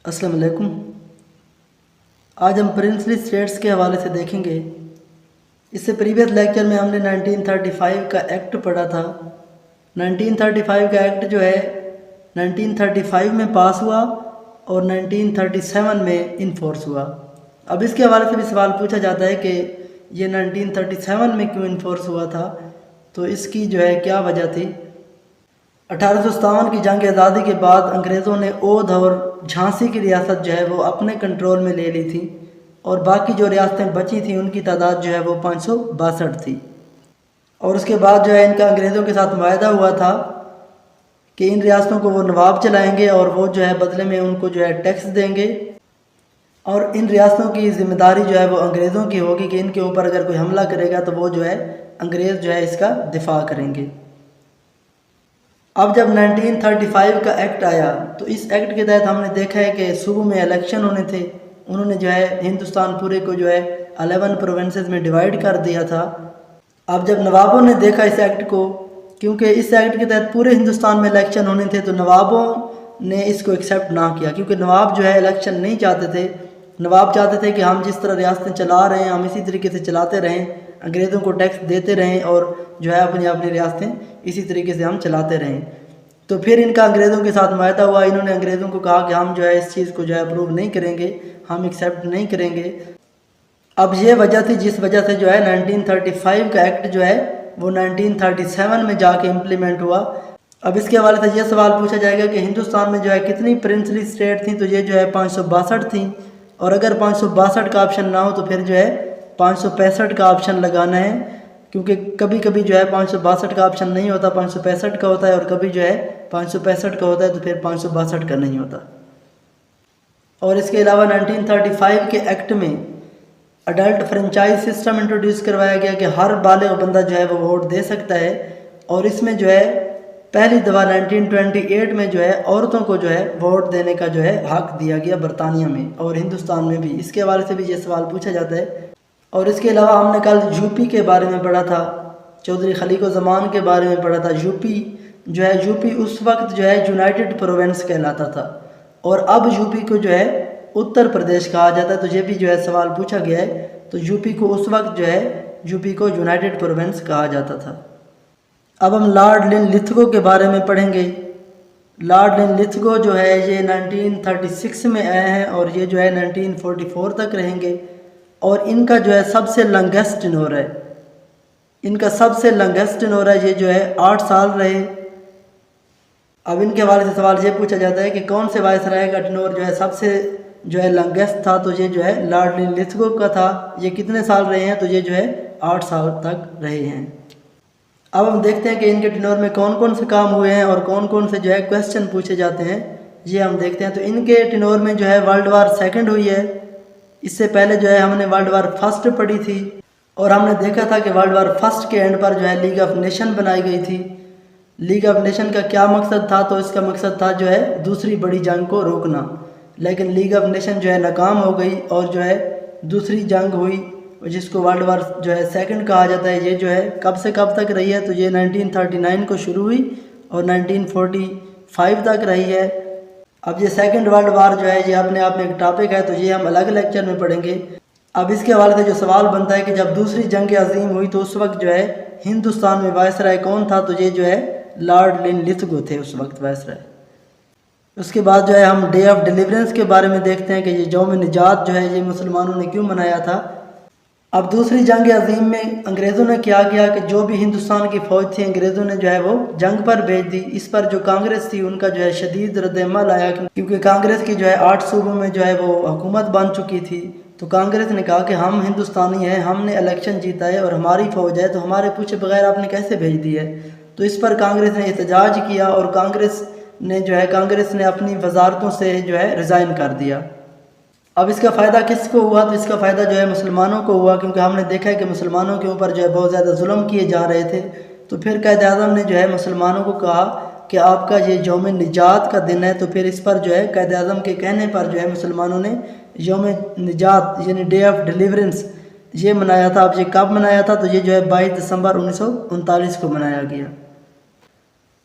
السلام علیکم۔ آج ہم پرنسلی اسٹیٹس کے حوالے سے دیکھیں گے۔ اس سے پریویس لیکچر میں ہم نے 1935 کا ایکٹ پڑھا تھا۔ 1935 کا ایکٹ جو ہے 1935 میں پاس ہوا اور 1937 میں انفورس ہوا۔ اب اس کے حوالے سے بھی سوال پوچھا جاتا ہے کہ یہ 1937 میں کیوں انفورس ہوا تھا، تو اس کی جو ہے کیا وجہ تھی۔ 1857 کی جنگ آزادی کے بعد انگریزوں نے اودھ اور جھانسی کی ریاست جو ہے وہ اپنے کنٹرول میں لے لی تھی، اور باقی جو ریاستیں بچی تھیں ان کی تعداد جو ہے وہ 562 تھی۔ اور اس کے بعد جو ہے ان کا انگریزوں کے ساتھ معاہدہ ہوا تھا کہ ان ریاستوں کو وہ نواب چلائیں گے اور وہ جو ہے بدلے میں ان کو جو ہے ٹیکس دیں گے، اور ان ریاستوں کی ذمہ داری جو ہے وہ انگریزوں کی ہوگی کہ ان کے اوپر اگر کوئی حملہ کرے گا تو وہ جو ہے انگریز جو ہے اس کا دفاع کریں گے۔ اب جب 1935 کا ایکٹ آیا تو اس ایکٹ کے تحت ہم نے دیکھا ہے کہ صوبوں میں الیکشن ہونے تھے۔ انہوں نے جو ہے ہندوستان پورے کو جو ہے 11 پروونسز میں ڈیوائیڈ کر دیا تھا۔ اب جب نوابوں نے دیکھا اس ایکٹ کو، کیونکہ اس ایکٹ کے تحت پورے ہندوستان میں الیکشن ہونے تھے، تو نوابوں نے اس کو ایکسیپٹ نہ کیا، کیونکہ نواب جو ہے الیکشن نہیں چاہتے تھے۔ نواب چاہتے تھے کہ ہم جس طرح ریاستیں چلا رہے ہیں ہم اسی طریقے سے چلاتے رہیں، انگریزوں کو ٹیکس دیتے رہیں اور جو ہے اپنی ریاستیں اسی طریقے سے ہم چلاتے رہیں۔ تو پھر ان کا انگریزوں کے ساتھ معاہدہ ہوا۔ انہوں نے انگریزوں کو کہا کہ ہم جو ہے اس چیز کو جو ہے اپروو نہیں کریں گے، ہم ایکسیپٹ نہیں کریں گے۔ اب یہ وجہ تھی جس وجہ سے جو ہے 1935 کا ایکٹ جو ہے وہ 1937 میں جا کے امپلیمنٹ ہوا۔ اب اس کے حوالے سے یہ سوال پوچھا جائے گا کہ ہندوستان میں جو ہے کتنی پرنسلی اسٹیٹ تھیں، تو یہ جو ہے 562 تھیں، اور اگر 562 کا آپشن نہ ہو تو پھر جو ہے 565 کا آپشن لگانا ہے، کیونکہ کبھی کبھی جو ہے 562 کا آپشن نہیں ہوتا، 565 کا ہوتا ہے، اور کبھی جو ہے 565 کا ہوتا ہے تو پھر 562 کا نہیں ہوتا۔ اور اس کے علاوہ 1935 کے ایکٹ میں اڈلٹ فرنچائز سسٹم انٹروڈیوس کروایا گیا کہ ہر بالغ بندہ جو ہے وہ ووٹ دے سکتا ہے، اور اس میں جو ہے پہلی دفعہ 1928 میں جو ہے عورتوں کو جو ہے ووٹ دینے کا جو ہے حق دیا گیا برطانیہ میں اور ہندوستان میں بھی۔ اس کے حوالے سے بھی یہ سوال پوچھا جاتا ہے۔ اور اس کے علاوہ ہم نے کل یو پی کے بارے میں پڑھا تھا، چودھری خلیق الزمان کے بارے میں پڑھا تھا۔ یو پی اس وقت جو ہے یونائٹڈ پروونس کہلاتا تھا، اور اب یو پی کو جو ہے اتر پردیش کہا جاتا ہے، تو یہ بھی جو ہے سوال پوچھا گیا ہے۔ تو یو پی کو اس وقت جو ہے یو پی کو یونائٹڈ پروونس کہا جاتا تھا۔ اب ہم لارڈ لن لتھگو کے بارے میں پڑھیں گے۔ لارڈ لن لتھگو جو ہے یہ 1936 میں آئے ہیں اور یہ جو ہے 1944 تک رہیں گے، اور ان کا جو ہے سب سے لانگیسٹ ٹینور ہے۔ ان کا سب سے لانگیسٹ ٹینور ہے، یہ جو ہے 8 سال رہے۔ اب ان کے حوالے سے سوال یہ پوچھا جاتا ہے کہ کون سے وائسرائے کا ٹینور جو ہے سب سے جو ہے لانگیسٹ تھا، تو یہ جو ہے لارڈ لن لتھگو کا تھا۔ یہ کتنے سال رہے ہیں، تو یہ جو ہے 8 سال تک رہے ہیں۔ اب ہم دیکھتے ہیں کہ ان کے ٹینور میں کون کون سے کام ہوئے ہیں اور کون کون سے جو ہے کویسچن پوچھے جاتے ہیں، یہ ہم دیکھتے ہیں۔ تو ان کے ٹینور میں جو ہے ورلڈ وار سیکنڈ ہوئی ہے۔ اس سے پہلے جو ہے ہم نے ورلڈ وار فرسٹ پڑھی تھی، اور ہم نے دیکھا تھا کہ ورلڈ وار فرسٹ کے اینڈ پر جو ہے لیگ آف نیشن بنائی گئی تھی۔ لیگ آف نیشن کا کیا مقصد تھا، تو اس کا مقصد تھا جو ہے دوسری بڑی جنگ کو روکنا، لیکن لیگ آف نیشن جو ہے ناکام ہو گئی، اور جو ہے دوسری جنگ ہوئی جس کو ورلڈ وار جو ہے سیکنڈ کہا جاتا ہے۔ یہ جو ہے کب سے کب تک رہی ہے، تو یہ 1939 کو شروع ہوئی اور 1945 تک رہی ہے۔ اب یہ سیکنڈ ورلڈ وار جو ہے یہ اپنے آپ میں ایک ٹاپک ہے، تو یہ ہم الگ لیکچر میں پڑھیں گے۔ اب اس کے حوالے سے جو سوال بنتا ہے کہ جب دوسری جنگ عظیم ہوئی تو اس وقت جو ہے ہندوستان میں وائسرائے کون تھا، تو یہ جو ہے لارڈ لن لتھگو تھے اس وقت وائسرائے۔ اس کے بعد جو ہے ہم ڈے آف ڈیلیورنس کے بارے میں دیکھتے ہیں کہ یہ یوم نجات جو ہے یہ مسلمانوں نے کیوں منایا تھا۔ اب دوسری جنگ عظیم میں انگریزوں نے کیا کیا کہ جو بھی ہندوستان کی فوج تھی انگریزوں نے جو ہے وہ جنگ پر بھیج دی۔ اس پر جو کانگریس تھی ان کا جو ہے شدید رد عمل آیا، کیونکہ کانگریس کی جو ہے 8 صوبوں میں جو ہے وہ حکومت بن چکی تھی۔ تو کانگریس نے کہا کہ ہم ہندوستانی ہیں، ہم نے الیکشن جیتا ہے اور ہماری فوج ہے، تو ہمارے پوچھے بغیر آپ نے کیسے بھیج دی ہے۔ تو اس پر کانگریس نے احتجاج کیا، اور کانگریس نے اپنی وزارتوں سے جو ہے ریزائن کر دیا۔ اب اس کا فائدہ کس کو ہوا، تو اس کا فائدہ جو ہے مسلمانوں کو ہوا، کیونکہ ہم نے دیکھا ہے کہ مسلمانوں کے اوپر جو ہے بہت زیادہ ظلم کیے جا رہے تھے۔ تو پھر قائد اعظم نے جو ہے مسلمانوں کو کہا کہ آپ کا یہ یوم نجات کا دن ہے، تو پھر اس پر جو ہے قائد اعظم کے کہنے پر جو ہے مسلمانوں نے یوم نجات یعنی ڈے آف ڈیلیورنس یہ منایا تھا۔ اب یہ کب منایا تھا، تو یہ جو ہے 22 دسمبر 1939 کو منایا گیا۔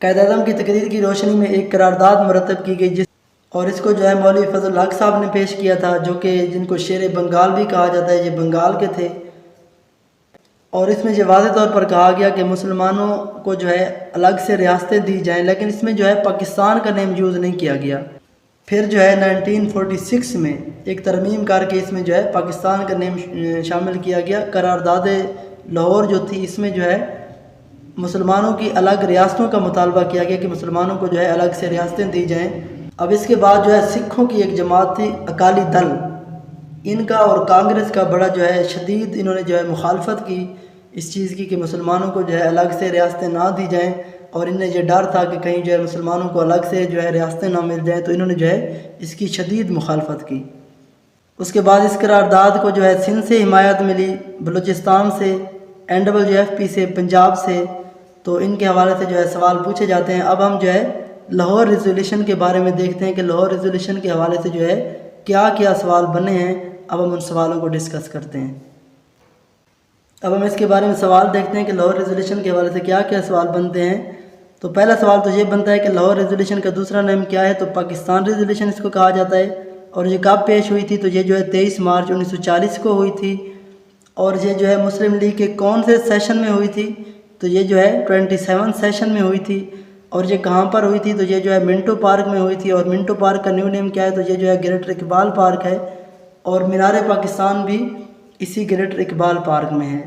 قائد-اعظم کی تقریر کی روشنی میں ایک قرارداد مرتب کی گئی اور اس کو جو ہے مولوی فضل الحق صاحب نے پیش کیا تھا، جو کہ جن کو شیر بنگال بھی کہا جاتا ہے، یہ بنگال کے تھے۔ اور اس میں یہ واضح طور پر کہا گیا کہ مسلمانوں کو جو ہے الگ سے ریاستیں دی جائیں، لیکن اس میں جو ہے پاکستان کا نیم یوز نہیں کیا گیا۔ پھر جو ہے 1946 میں ایک ترمیم کر کے اس میں جو ہے پاکستان کا نیم شامل کیا گیا۔ قرارداد لاہور جو تھی، اس میں جو ہے مسلمانوں کی الگ ریاستوں کا مطالبہ کیا گیا کہ مسلمانوں کو جو ہے الگ سے ریاستیں دی جائیں۔ اب اس کے بعد جو ہے سکھوں کی ایک جماعت تھی اکالی دل، ان کا اور کانگریس کا بڑا جو ہے شدید انہوں نے جو ہے مخالفت کی اس چیز کی کہ مسلمانوں کو جو ہے الگ سے ریاستیں نہ دی جائیں، اور انہیں یہ ڈر تھا کہ کہیں جو ہے مسلمانوں کو الگ سے جو ہے ریاستیں نہ مل جائیں، تو انہوں نے جو ہے اس کی شدید مخالفت کی۔ اس کے بعد اس قرارداد کو جو ہے سندھ سے حمایت ملی، بلوچستان سے، NWFP سے، پنجاب سے، تو ان کے حوالے سے جو ہے سوال پوچھے جاتے ہیں۔ اب ہم جو ہے لاہور ریزولیوشن کے بارے میں دیکھتے ہیں کہ لاہور ریزولیوشن کے حوالے سے جو ہے کیا کیا سوال بنے ہیں۔ اب ہم ان سوالوں کو ڈسکس کرتے ہیں۔ اب ہم اس کے بارے میں سوال دیکھتے ہیں کہ لاہور ریزولیوشن کے حوالے سے کیا کیا سوال بنتے ہیں۔ تو پہلا سوال تو یہ بنتا ہے کہ لاہور ریزولیوشن کا دوسرا نام کیا ہے؟ تو پاکستان ریزولیوشن اس کو کہا جاتا ہے، اور یہ کب پیش ہوئی تھی؟ تو یہ جو ہے 23 مارچ 1940 کو ہوئی تھی، اور یہ جو ہے مسلم لیگ کے کون سے سیشن میں ہوئی تھی؟ تو یہ جو ہے 27 سیشن میں ہوئی تھی۔ اور یہ کہاں پر ہوئی تھی؟ تو یہ جو ہے منٹو پارک میں ہوئی تھی، اور منٹو پارک کا نیو نیم کیا ہے؟ تو یہ جو ہے گریٹر اقبال پارک ہے، اور مینار پاکستان بھی اسی گریٹر اقبال پارک میں ہے۔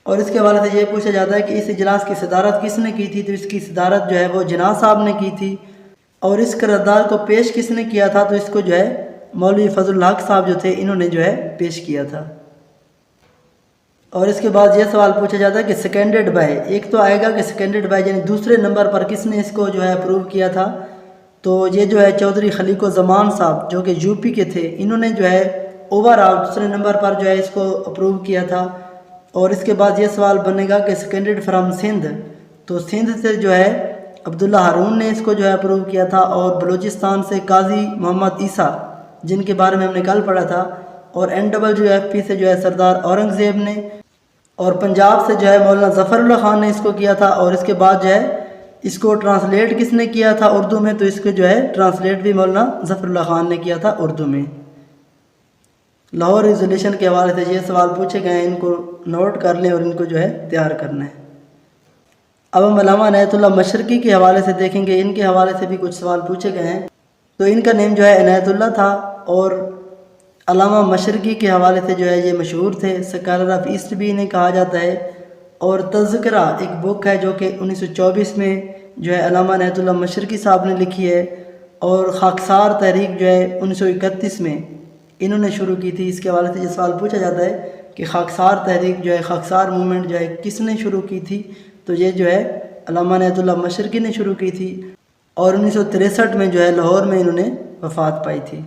اور اس کے حوالے سے یہ پوچھا جاتا ہے کہ اس اجلاس کی صدارت کس نے کی تھی؟ تو اس کی صدارت جو ہے وہ جناح صاحب نے کی تھی۔ اور اس قرارداد کو پیش کس نے کیا تھا؟ تو اس کو جو ہے مولوی فضل الحق صاحب جو تھے، انہوں نے جو ہے پیش کیا تھا۔ اور اس کے بعد یہ سوال پوچھا جاتا ہے کہ سیکنڈڈ بائی، ایک تو آئے گا کہ سیکنڈڈ بائی یعنی دوسرے نمبر پر کس نے اس کو جو ہے اپروو کیا تھا؟ تو یہ جو ہے چودھری خلیق الزمان صاحب جو کہ UP کے تھے، انہوں نے جو ہے اوور آل دوسرے نمبر پر جو ہے اس کو اپروو کیا تھا۔ اور اس کے بعد یہ سوال بنے گا کہ سیکنڈڈ فرام سندھ، تو سندھ سے جو ہے عبداللہ ہارون نے اس کو جو ہے اپروو کیا تھا، اور بلوچستان سے قاضی محمد عیسیٰ جن کے بارے میں ہم نے کل پڑھا تھا، اور NWFP سے جو ہے سردار اورنگزیب نے، اور پنجاب سے جو ہے مولانا ظفر اللہ خان نے اس کو کیا تھا۔ اور اس کے بعد جو ہے اس کو ٹرانسلیٹ کس نے کیا تھا اردو میں؟ تو اس کو جو ہے ٹرانسلیٹ بھی مولانا ظفر اللہ خان نے کیا تھا اردو میں۔ لاہور ریزولیوشن کے حوالے سے یہ سوال پوچھے گئے ہیں، ان کو نوٹ کر لیں اور ان کو جو ہے تیار کرنا ہے۔ اب ہم علامہ عنایت اللہ مشرقی کے حوالے سے دیکھیں گے، ان کے حوالے سے بھی کچھ سوال پوچھے گئے ہیں۔ تو ان کا نیم جو ہے عنایت اللہ تھا، اور علامہ مشرقی کے حوالے سے جو ہے یہ مشہور تھے، سکالر آف ایسٹ بھی انہیں کہا جاتا ہے۔ اور تذکرہ ایک بک ہے جو کہ 1924 میں جو ہے علامہ عنایت اللہ مشرقی صاحب نے لکھی ہے، اور خاکسار تحریک جو ہے 1931 میں انہوں نے شروع کی تھی۔ اس کے حوالے سے یہ سوال پوچھا جاتا ہے کہ خاکسار تحریک جو ہے، خاکسار موومنٹ جو ہے کس نے شروع کی تھی؟ تو یہ جو ہے علامہ عنایت اللہ مشرقی نے شروع کی تھی، اور 1963 میں جو ہے لاہور میں انہوں نے وفات پائی تھی۔